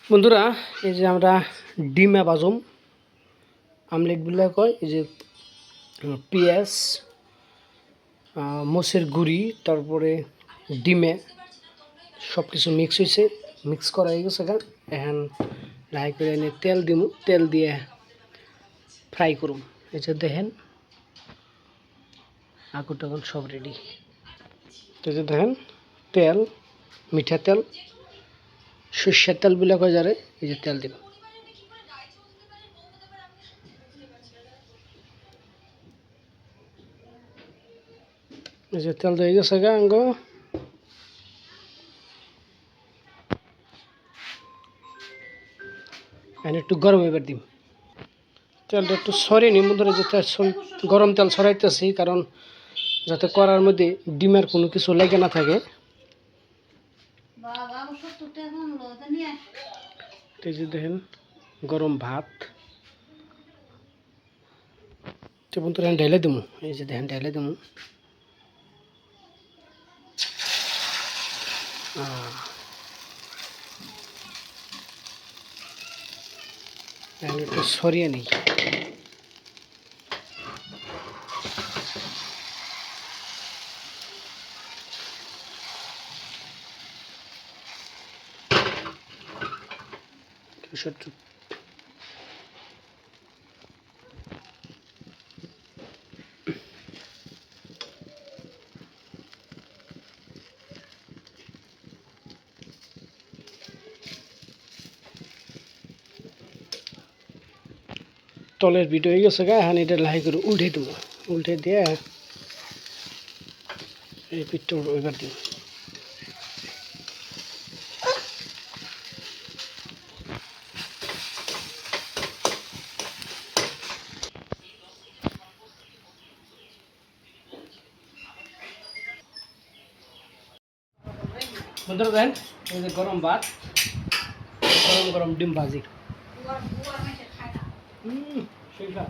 বন্ধুরা এই যে আমরা ডিমে বাজুম আমলেটগুলো কয় এই যে পেঁয়াজ মোষের গুঁড়ি তারপরে ডিমে সব কিছু মিক্স হয়েছে মিক্স করা হয়ে গেছে এখন লাই করে এনে তেল দিম তেল দিয়ে ফ্রাই করুম এই যে দেখেন আগুন টাগুন সব রেডি এই যে দেখেন তেল মিঠা তেল সর্ষের তেল বলে কয় যারে এই যে তেল দিব এই যে তেল দিয়ে গেছে আঙ্গ একটু গরম এবার দিম তেলটা একটু সরিয়ে নিম ধরে যে গরম তেল সরাইতেছি কারণ যাতে করার মধ্যে ডিমের কোনো কিছু লেগে না থাকে এই যে দেখেন গরম ভাত বন্ধুরা ঢেলে দেবো এই যে দেখেন ঢেলে দেবো একটু সরিয়ে নিই তলের ভিডিও হয়ে গেছে এখন এটা লাই করে উল্টে দেবো উল্টে দিয়ে এই পিঠটা এবার দিব বন্ধুরা দেন এই যে গরম ভাত গরম গরম ডিম ভাজি সেইটা